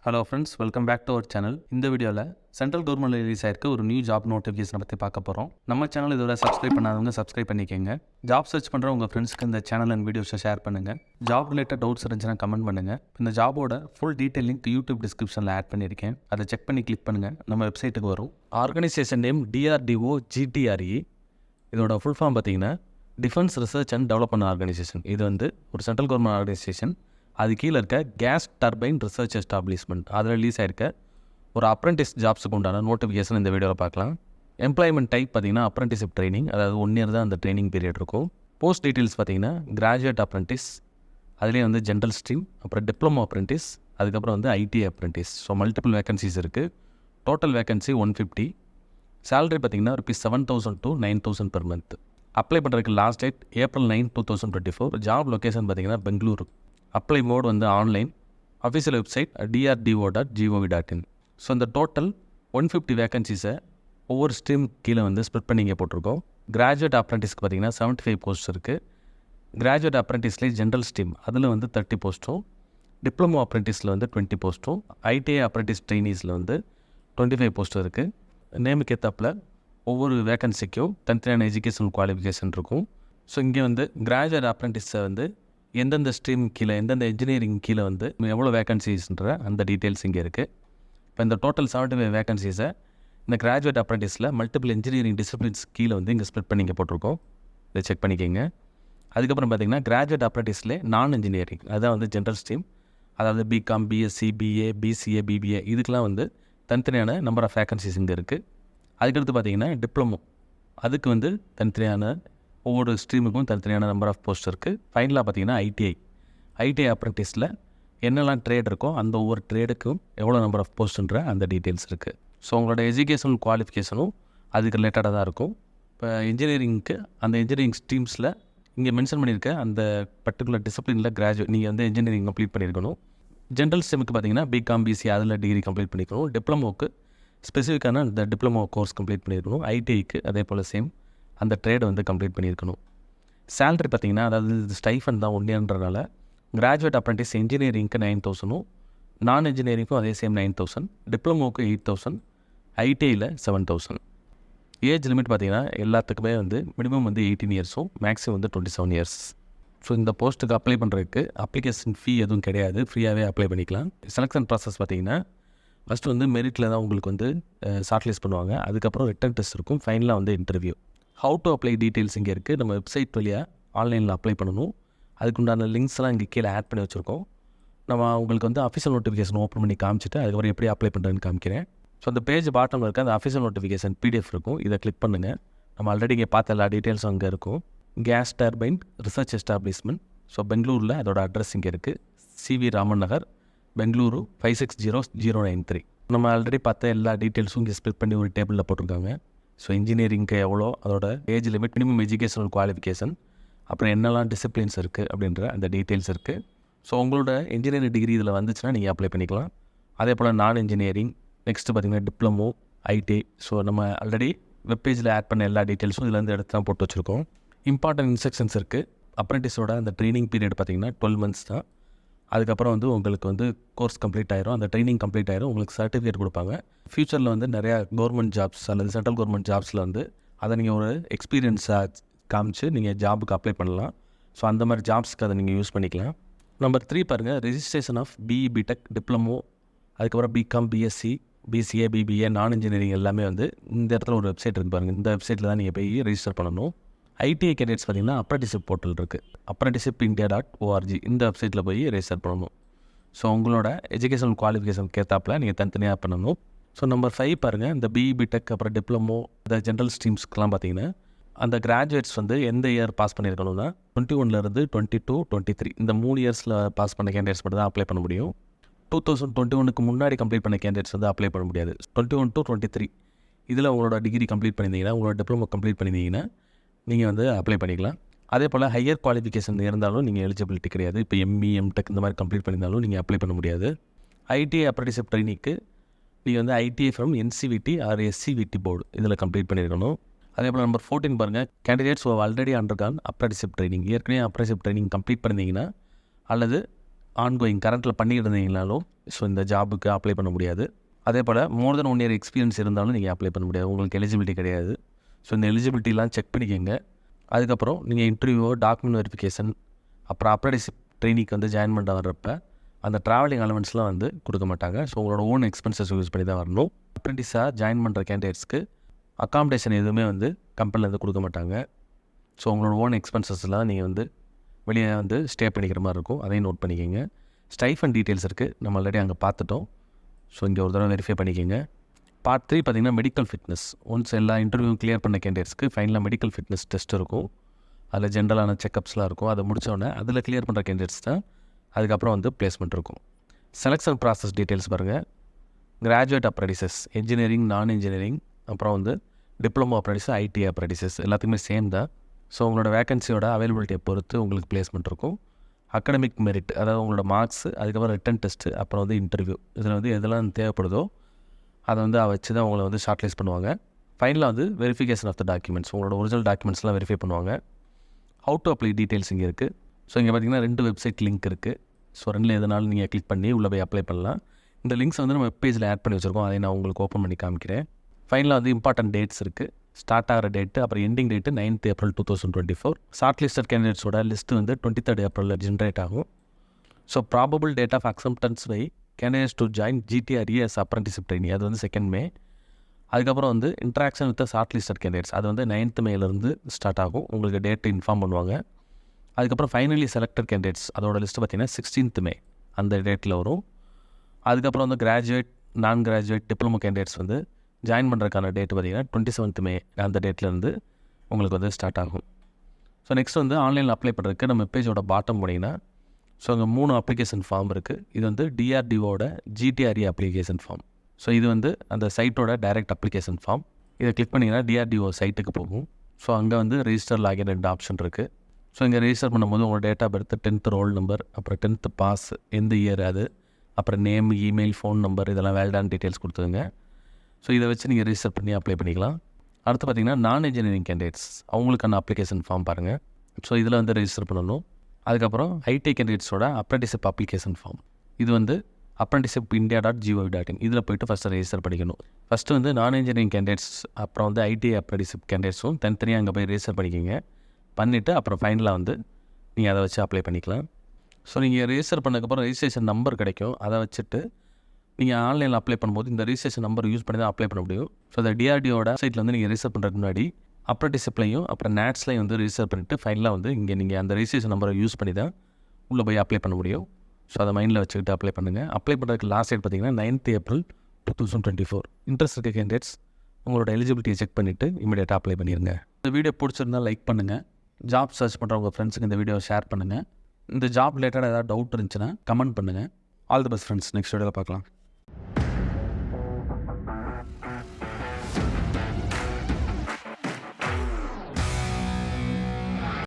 Hello friends, welcome back to our channel. இந்த வீடியோவில் central government release ஆயிருக்க ஒரு நியூ ஜாப் நோட்டிஃபிகேஷனை பற்றி பார்க்க போகிறோம். நம்ம சேனல் இதோட சப்ஸ்கிரைப் பண்ணாதவங்க சப்ஸ்கிரைப் பண்ணிக்கோங்க. ஜாப் சர்ச் பண்ணுற உங்கள் ஃப்ரெண்ட்ஸ்க்கு இந்த சேனல் அண்ட் வீடியோஸை ஷேர் பண்ணுங்கள். ஜாப் ரிலேட்டட் டவுட்ஸ் இருந்துச்சுன்னா கமெண்ட் பண்ணுங்கள். இந்த ஜாபோட ஃபுல் டீட்டெயில் லிங்க் யூடியூப் டிஸ்கிரிப்ஷனில் ஆட் பண்ணியிருக்கேன். அதை செக் பண்ணி கிளிக் பண்ணுங்கள், நம்ம வெப்சைட்டுக்கு வரும். Organisation name DRDO GTRE. இதோட ஃபுல் ஃபார்ம் பார்த்தீங்கன்னா defence research and development organisation. இது வந்து ஒரு சென்ட்ரல் கவர்மெண்ட் ஆர்கனைசேஷன். அது கீழே இருக்க கேஸ் டர்பைன் ரிசர்ச் எஸ்டாப்ளிஷ்மெண்ட் அதில் ரிலீஸ் ஆயிருக்க ஒரு அப்ரெண்டிஸ் ஜாப்ஸுக்கு உண்டான நோட்டிஃபிகேஷன் இந்த வீடியோவில் பார்க்கலாம். எம்ப்ளாய்மெண்ட் டைப் பார்த்தீங்கன்னா அப்ரெண்டிஸ்ஷிப் ட்ரைனிங், அதாவது 1 year தான் அந்த ட்ரைனிங் பீரியட் இருக்கும். போஸ்ட் டீட்டெயில்ஸ் பார்த்தீங்கன்னா கிராஜுவேட் அப்ரெண்டிஸ், அதுலேயே வந்து ஜென்ரல் ஸ்ட்ரீம், அப்புறம் டிப்ளமோ அப்ரெண்டிஸ், அதுக்கப்புறம் வந்து IT apprentice. So multiple vacancies இருக்குது. Total vacancy 150. சேலரி பார்த்தீங்கன்னா ₹7,000 to 9,000 per month. அப்ளை பண்ணுறதுக்கு last date April 9, 2024. Job location பார்த்தீங்கன்னா பெங்களூரு. அப்ளை மோட் வந்து online. Official website drdo.gov.in. So இந்த டோட்டல் 150 வேகன்சிஸை ஒவ்வொரு ஸ்ட்ரீம் கீழே வந்து ஸ்ப்ளிட் பண்ணி இங்கே போட்டிருக்கோம். கிராஜுவேட் அப்ரெண்டிஸ்க்கு பார்த்தீங்கன்னா 75 போஸ்ட் இருக்குது. கிராஜுவேட் அப்ரெண்டிஸ்லேயே ஜென்ரல் ஸ்ட்ரீம் அதில் வந்து 30 போஸ்ட்டும், டிப்ளமோ அப்ரெண்டிஸில் வந்து 20 போஸ்ட்டும், ஐடிஐ அப்ரெண்டிஸ் ட்ரைனீஸில் வந்து 25 போஸ்ட்டும் இருக்குது. நேமுக்கு ஏற்றாப்பில் ஒவ்வொரு வேகன்சிக்கும் தனித்தனியான எஜுகேஷன் குவாலிஃபிகேஷன் இருக்கும். ஸோ இங்கே வந்து கிராஜுவேட் அப்ரெண்டிஸை வந்து எந்தெந்த ஸ்ட்ரீம் கீழே எந்தெந்த இன்ஜினியரிங் கீழே வந்து எவ்வளோ வேகன்சிஸ்ன்ற அந்த டீட்டெயில்ஸ் இங்கே இருக்குது. இப்போ இந்த டோட்டல் 75 வேகன்சிஸை இந்த கிராஜுவேட் அப்ரெண்டிஸில் மல்டிபிள் இன்ஜினியரிங் டிசிப்ளின்ஸ் கீழே வந்து இங்கே ஸ்ப்ளிட் பண்ணி இங்கே போட்டிருக்கோம். இதை செக் பண்ணிக்கோங்க. அதுக்கப்புறம் பார்த்திங்கன்னா கிராஜுவேட் அப்ரெண்டிஸில் நான் இன்ஜினியரிங், அதான் வந்து ஜென்ரல் ஸ்ட்ரீம், அதாவது BCom, BSc, BA, BCA, BBA, இதுக்கெலாம் வந்து தனித்தனியான நம்பர் ஆஃப் வேகன்சிஸ் இங்கே இருக்குது. அதுக்கடுத்து பார்த்திங்கன்னா டிப்ளமோ, அதுக்கு வந்து தனித்தனியான ஒவ்வொரு ஸ்ட்ரீமுக்கும் தனித்தனியான நம்பர் ஆஃப் போஸ்ட் இருக்குது. ஃபைனலாக பார்த்தீங்கன்னா ஐடிஐ அப்ரெண்டிஸில் என்னெல்லாம் ட்ரேட் இருக்கோ அந்த ஒவ்வொரு ட்ரேடுக்கும் எவ்வளோ நம்பர் ஆஃப் போஸ்ட்டுன்ற அந்த டீட்டெயில்ஸ் இருக்குது. ஸோ உங்களோட எஜுகேஷனல் குவாலிஃபிகேஷனும் அதுக்கு ரிலேட்டடாக தான் இருக்கும். இப்போ இன்ஜினியரிங்க்கு அந்த இன்ஜினியரிங் ஸ்ட்ரீம்ஸில் இங்கே மென்ஷன் பண்ணியிருக்க அந்த பர்டிகுலர் டிசிப்ளினில் கிராஜுவேட் நீங்கள் வந்து இன்ஜினியரிங் கம்ப்ளீட் பண்ணியிருக்கணும். ஜென்ரல் ஸ்ட்ரீமுக்கு பார்த்தீங்கன்னா பிகாம், பிசி அதில் டிகிரி கம்ப்ளீட் பண்ணியிருக்கணும். டிப்ளமோக்கு ஸ்பெசிஃபிக்கான அந்த டிப்ளமோ கோர்ஸ் கம்ப்ளீட் பண்ணியிருக்கணும். ஐடிஐக்கு அதே போல் சேம் அந்த ட்ரேடை வந்து கம்ப்ளீட் பண்ணியிருக்கணும். சேலரி பார்த்திங்கன்னா அதாவது ஸ்டைஃபன் தான் 1 yearன்றனால கிராஜுவேட் அப்ரெண்டிஸ் இன்ஜினியரிங்க்கு 9,000, நான் இன்ஜினியரிங்க்கும் அதே சேம் 9,000, டிப்ளமோக்கு 8,000, ஐடிஐயில் 7,000. ஏஜ் லிமிட் பார்த்திங்கன்னா எல்லாத்துக்குமே வந்து மினிமம் வந்து 18 years, மேக்ஸிமம் வந்து 27 years. ஸோ இந்த போஸ்ட்டுக்கு அப்ளை பண்ணுறதுக்கு அப்ளிகேஷன் ஃபீ எதுவும் கிடையாது, ஃப்ரீயாகவே அப்ளை பண்ணிக்கலாம். செலெக்ஷன் ப்ராசஸ் பார்த்திங்கன்னா ஃபஸ்ட்டு வந்து மெரிட்டில் தான் உங்களுக்கு வந்து ஷார்ட் லிஸ்ட் பண்ணுவாங்க. அதுக்கப்புறம் ரிட்டன் டெஸ்ட் இருக்கும். ஃபைனலாக வந்து interview. How to apply details இங்கே இருக்குது. நம்ம வெப்சைட் வழியாக ஆன்லைனில் அப்ளை பண்ணணும். அதுக்குண்டான லிங்க்ஸ்லாம் இங்கே கீழே ஆட் பண்ணி வச்சுருக்கோம். நம்ம உங்களுக்கு வந்து அஃபிஷியல் நோட்டிஃபிகேஷன் ஓப்பன் பண்ணி காமிச்சிட்டு அதுக்கப்புறம் எப்படி அப்ளை பண்ணுறதுன்னு காமிக்கிறேன். ஸோ அந்த பேஜ் பாட்டமில் இருக்க அந்த அஃபிஷியல் நோட்டிஃபிகேஷன் PDF இருக்கும். இதை கிளிக் பண்ணுங்கள். நம்ம ஆல்ரெடி இங்கே பார்த்த எல்லா டீட்டெயில்ஸும் அங்கே இருக்கும். Gas turbine research establishment, so பெங்களூரில் அதோட அட்ரஸ் இங்கே இருக்குது. CV ராமன் நகர், பெங்களூரு 560093. நம்ம ஆல்ரெடி பார்த்த எல்லா டீட்டெயில்ஸும் இங்கே ஸ்ப்ளிட் பண்ணி ஒரு டேபிளில் போட்டிருக்காங்க. ஸோ இன்ஜினியரிங்க்கு எவ்வளோ, அதோட age limit, minimum educational qualification, அப்புறம் என்னெல்லாம் டிசிப்ளின்ஸ் இருக்குது அப்படின்ற அந்த டீட்டெயில்ஸ் இருக்குது. ஸோ உங்களோட இன்ஜினியரிங் டிகிரி இதில் வந்துச்சுன்னா நீங்கள் அப்ளை பண்ணிக்கலாம். அதே போல் நான் இன்ஜினியரிங், நெக்ஸ்ட்டு பார்த்திங்கன்னா டிப்ளமோ, ஐடி. ஸோ நம்ம ஆல்ரெடி வெப்பேஜில் ஆட் பண்ண எல்லா டீட்டெயில்ஸும் இதிலேருந்து எடுத்து தான் போட்டு வச்சுருக்கோம். இம்பார்ட்டன்ட் இன்ஸ்ட்ரக்ஷன்ஸ் இருக்குது. அப்ரெண்டிஸோட அந்த ட்ரைனிங் பீரியட் பார்த்திங்கன்னா 12 months தான். அதுக்கப்புறம் வந்து உங்களுக்கு வந்து கோர்ஸ் கம்ப்ளீட் ஆயிரும், அந்த ட்ரைனிங் கம்ப்ளீட் ஆயிரும், உங்களுக்கு சர்டிஃபிகேட் கொடுப்பாங்க. ஃப்யூச்சரில் வந்து நிறையா கவர்மெண்ட் ஜாப்ஸ் அல்லது சென்ட்ரல் கவர்மெண்ட் ஜாப்ஸில் வந்து அதை நீங்கள் ஒரு எக்ஸ்பீரியன்ஸாக காமிச்சு நீங்கள் ஜாபுக்கு அப்ளை பண்ணலாம். ஸோ அந்த மாதிரி ஜாப்ஸ்க்கு அதை நீங்கள் யூஸ் பண்ணிக்கலாம். நம்பர் 3 பாருங்கள், registration of BE, BTech, diploma, அதுக்கப்புறம் BCom, BSc, BCA, BBA, non engineering எல்லாமே வந்து இந்த இடத்துல ஒரு வெப்சைட் இருக்குது பாருங்கள். இந்த வெப்சைட்டில் தான் நீங்கள் போய் ரெஜிஸ்டர் பண்ணணும். ஐடிஐ கேண்டிடேட்ஸ் பார்த்திங்கன்னா அப்ரெண்டிஸ்ஷிப் போர்ட்டல் இருக்குது, apprenticeshipindia.org. இந்த வெப்சைட்டில் போய் ரெஜிஸ்டர் பண்ணணும். ஸோ உங்களோட எஜுகேஷனல் குவாலிஃபிகேஷனுக்கு ஏற்றாப்பில் நீங்கள் தனித்தனியாக பண்ணணும். ஸோ நம்பர் 5 பாருங்கள், இந்த BE, பிடெக், அப்புறம் டிப்ளமோ, இந்த ஜென்ரல் ஸ்ட்ரீம்ஸ்க்கெலாம் பார்த்திங்கன்னா அந்த கிராஜுவேட்ஸ் வந்து எந்த இயர் பாஸ் பண்ணியிருக்கணும்னா 21 22, 23 இந்த 3 yearsல பாஸ் பண்ண கேண்டிடேட்ஸ் மட்டும் தான் அப்ளை பண்ண முடியும். 2021க்கு முன்னாடி கம்ப்ளீட் பண்ண கேண்டிடேட்ஸ் வந்து அப்ளை பண்ண முடியாது. 21 to 23 இதில் உங்களோட டிகிரி கம்ப்ளீட் பண்ணியிருந்தீங்கன்னா, உங்களோட டிப்ளமோ கம்ப்ளீட் பண்ணியிருந்தீங்கன்னா நீங்கள் வந்து அப்ளை பண்ணிக்கலாம். அதே போல் ஹையர் குவாலிஃபிகேஷன் இருந்தாலும் நீங்கள் எலிஜிபிலிட்டி கிடையாது. இப்போ ME, MTech இந்த மாதிரி கம்ப்ளீட் பண்ணியிருந்தாலும் நீங்கள் அப்ளை பண்ண முடியாது. ஐடிஐ அப்ரெண்டிஸ்ஷிப் ட்ரைனிங்க்கு நீங்கள் வந்து ITI from NCVT or SCVT board இதில் கம்ப்ளீட் பண்ணியிருக்கணும். அதே போல் நம்பர் 14 பாருங்கள், candidates already undergone apprenticeship training. ஏற்கனவே அப்ரெண்டிஸ்ஷிப் ட்ரைனிங் கம்ப்ளீட் பண்ணியிருந்தீங்கன்னா அல்லது ஆன்கோயிங் கரண்ட்டில் பண்ணிக்கிட்டு இருந்தீங்கனாலும் ஸோ இந்த ஜாபுக்கு அப்ளை பண்ண முடியாது. அதே போல் மோர் தென் 1 இயர் எக்ஸ்பீரியன்ஸ் இருந்தாலும் நீங்கள் அப்ளை பண்ண முடியாது, உங்களுக்கு எலிஜிபிலிட்டி கிடையாது. ஸோ இந்த எலிஜிபிலிட்டிலாம் செக் பண்ணிக்கோங்க. அதுக்கப்புறம் நீங்கள் இன்டர்வியூ, டாக்குமெண்ட் வெரிஃபிகேஷன், அப்புறம் அப்ரண்டிஸ்ஷிப் ட்ரெயினிக்கு வந்து ஜாயின் பண்ண வர்றப்ப அந்த ட்ராவலிங் அலவன்ஸ்லாம் வந்து கொடுக்க மாட்டாங்க. ஸோ உங்களோட ஓன் எக்ஸ்பென்சஸ் யூஸ் பண்ணி தான் வரணும். அப்ரெண்டிஸாக ஜாயின் பண்ணுற கேண்டிடேட்ஸ்க்கு அக்காமடேஷன் எதுவுமே வந்து கம்பெனிலேருந்து கொடுக்க மாட்டாங்க. ஸோ உங்களோட ஓன் எக்ஸ்பென்சஸ்லாம் நீங்கள் வந்து வெளியே வந்து ஸ்டே பண்ணிக்கிற மாதிரி இருக்கும், அதையும் நோட் பண்ணிக்கோங்க. ஸ்டைஃபண்ட் டீட்டெயில்ஸ் இருக்குது, நம்ம ஆல்ரெடி அங்கே பார்த்துட்டோம். ஸோ இங்கே ஒரு தடவை வெரிஃபை பண்ணிக்கோங்க. பார்ட் 3 பார்த்திங்கன்னா மெடிக்கல் ஃபிட்னஸ். ஒன்ஸ் எல்லா இன்டர்வியூவும் கிளியர் பண்ண கேண்டிடேட்ஸ்க்கு ஃபைனலாக மெடிக்கல் ஃபிட்னஸ் டெஸ்ட் இருக்கும். அதில் ஜென்ரலான செக்கப்ஸ்லாம் இருக்கும். அதை முடித்தோடனே அதில் கிளியர் பண்ணுற கேண்டிடேட்ஸ் தான் அதுக்கப்புறம் வந்து பிளேஸ்மெண்ட் இருக்கும். செலெக்ஷன் ப்ராசஸ் டீட்டெயில்ஸ் பாருங்கள். கிராஜுவேட் அப்ரெண்டிசஸ், இன்ஜினியரிங், நான் இன்ஜினியரிங், அப்புறம் வந்து டிப்ளமோ அப்ரெண்டிஸ், ஐடி அப்ரெண்டிசஸ் எல்லாத்துக்குமே சேம் தான். ஸோ உங்களோட வேகன்சியோட அவைலபிலிட்டியை பொறுத்து உங்களுக்கு பிளேஸ்மெண்ட் இருக்கும். அகடமிக் மெரிட், அதாவது உங்களோட மார்க்ஸ், அதுக்கப்புறம் ரிட்டன் டெஸ்ட்டு, அப்புறம் வந்து இன்டர்வியூ, இதில் வந்து எதெல்லாம் தேவைப்படுதோ அதை வந்து வச்சு தான் உங்களை வந்து ஷார்ட் லிஸ்ட் பண்ணுவாங்க. ஃபைனலாக வந்து வெரிஃபிகேஷன் ஆஃப் த டாக்குமெண்ட்ஸ், உங்களோட ஒரிஜினல் டாக்குமெண்ட்ஸ்லாம் வெரிஃபை பண்ணுவாங்க. ஹவு டு அப்ளை டீட்டெயில்ஸ் இங்கே இருக்குது. ஸோ இங்கே பார்த்தீங்கன்னா 2 வெப்சைட் லிங்க் இருக்குது. ஸோ 2ல் எதனாலும் நீங்கள் கிளிக் பண்ணி உள்ளே போய் அப்ளை பண்ணலாம். இந்த லிங்க்ஸ் வந்து நம்ம வெப் பேஜில் ஆட் பண்ணி வச்சுருக்கோம், அதை நான் உங்களுக்கு ஓப்பன் பண்ணி காமிக்கிறேன். ஃபைனலாக வந்து இம்பார்ட்டன்ட் டேட்ஸ் இருக்குது. ஸ்டார்ட் ஆகிற டேட்டு, அப்புறம் ending date 9th April 2024. Shortlisted கேண்டிடேட்ஸோட லிஸ்ட்டு வந்து 23rd April ஜென்ரேட் ஆகும். So probable date of acceptance by candidates to join GTRE as apprenticeship trainee, அது வந்து 2nd May. அதுக்கப்புறம் வந்து interaction with short listed candidates, அது வந்து 9th Mayலேருந்து ஸ்டார்ட் ஆகும். உங்களுக்கு டேட்டு இன்ஃபார்ம் பண்ணுவாங்க. அதுக்கப்புறம் ஃபைனலி செலக்டட் கேண்டிடேட்ஸ், அதோட லிஸ்ட்டு பார்த்திங்கன்னா 16th May அந்த டேட்டில் வரும். அதுக்கப்புறம் வந்து கிராஜுவேட், நான் கிராஜுவேட், டிப்ளமோ கேண்டிடேட்ஸ் வந்து ஜாயின் பண்ணுறதுக்கான டேட்டு பார்த்திங்கன்னா 27th May அந்த டேட்லேருந்து உங்களுக்கு வந்து ஸ்டார்ட் ஆகும். ஸோ நெக்ஸ்ட் வந்து ஆன்லைனில் அப்ளை பண்ணுறதுக்கு நம்ம பேஜோட பாட்டம் போனீங்கன்னா ஸோ அங்கே 3 அப்ளிகேஷன் ஃபார்ம் இருக்குது. இது வந்து DRDOட GTRE அப்ளிகேஷன் ஃபார்ம். ஸோ இது வந்து அந்த சைட்டோட டைரக்ட் அப்ளிகேஷன் ஃபார்ம். இதை கிளிக் பண்ணிங்கன்னா DRDO சைட்டுக்கு போகும். ஸோ அங்கே வந்து ரெஜிஸ்டர், லாகின் 2 ஆப்ஷன் இருக்குது. ஸோ இங்கே ரெஜிஸ்டர் பண்ணும்போது உங்களோட date of birth, 10th roll number, அப்புறம் 10th பாஸ், எந்த இயர் அது, அப்புறம் நேம், இமெயில், ஃபோன் நம்பர், இதெல்லாம் வேலிடான டீட்டெயில்ஸ் கொடுத்துருங்க. ஸோ இதை வச்சு நீங்கள் ரெஜிஸ்டர் பண்ணி அப்ளை பண்ணிக்கலாம். அடுத்து பார்த்திங்கன்னா நான் இன்ஜினியரிங் கேண்டிடேட்ஸ், அவங்களுக்கான அப்ளிகேஷன் ஃபார்ம் பாருங்கள். ஸோ இதில் வந்து ரெஜிஸ்டர் பண்ணணும். அதுக்கப்புறம் ஐடி கேண்டிடேட்ஸோட அப்ரெண்டிஸ்ஷிப் அப்ளிகேஷன் ஃபார்ம், இது வந்து apprenticeshippindia.gov.in, இதில் போய்ட்டு ஃபஸ்ட்டு ரெஜிஸ்டர் பண்ணிக்கணும். ஃபஸ்ட்டு வந்து நான் இன்ஜினியரிங் கேண்டிடேட்ஸ், அப்புறம் வந்து ஐடி அப்ரெண்டிஸ்ஷிப் கேண்டிடேட்ஸும் தனித்தனியாக அங்கே போய் ரெஜிஸ்டர் பண்ணிக்கோங்க. பண்ணிவிட்டு அப்புறம் ஃபைனலாக வந்து நீங்கள் அதை வச்சு அப்ளை பண்ணிக்கலாம். ஸோ நீங்கள் ரெஜிஸ்டர் பண்ணதுக்கப்புறம் ரெஜிஸ்ட்ரேஷன் நம்பர் கிடைக்கும், அதை வச்சுட்டு நீங்கள் ஆன்லைனில் அப்ளை பண்ணும்போது இந்த ரெஜிஸ்ட்ரேஷன் நம்பர் யூஸ் பண்ணி தான் அப்ளை பண்ண முடியும். ஸோ இந்த DRDOட சைட்டில் வந்து நீங்கள் ரெஜிஸ்டர் பண்ணுறதுக்கு முன்னாடி அப்ரெண்டிஸ்ஷிப்லையும் அப்புறம் நேட்ஸ்லையும் வந்து ரெஜிஸ்டர் பண்ணிவிட்டு ஃபைனலாக வந்து இங்கே நீங்கள் அந்த ரெஜிஸ்ட்ரேஷன் நம்பரை யூஸ் பண்ணி தான் உள்ளே போய் அப்ளை பண்ண முடியும். ஸோ அதை மைண்டில் வச்சுக்கிட்டு அப்ளை பண்ணுங்கள். அப்ளை பண்ணுறதுக்கு லாஸ்ட் டேட் பார்த்திங்கன்னா 9th April 2024. இன்ட்ரெஸ்ட் இருக்க கேண்டிடேட்ஸ் உங்களோட எலிஜிபிலிட்டியை செக் பண்ணிவிட்டு இமீடியட்டாக அப்ளை பண்ணிடுங்க. இந்த வீடியோ பிடிச்சிருந்தால் லைக் பண்ணுங்கள். ஜாப் சர்ச் பண்ணுற உங்கள் ஃப்ரெண்ட்ஸுக்கு இந்த வீடியோவை ஷேர் பண்ணுங்கள். இந்த ஜாப் ரிலேட்டடாக ஏதாவது டவுட் இருந்துச்சுன்னா கமெண்ட் பண்ணுங்கள். All the best friends, next வீடியோவில் பார்க்கலாம்.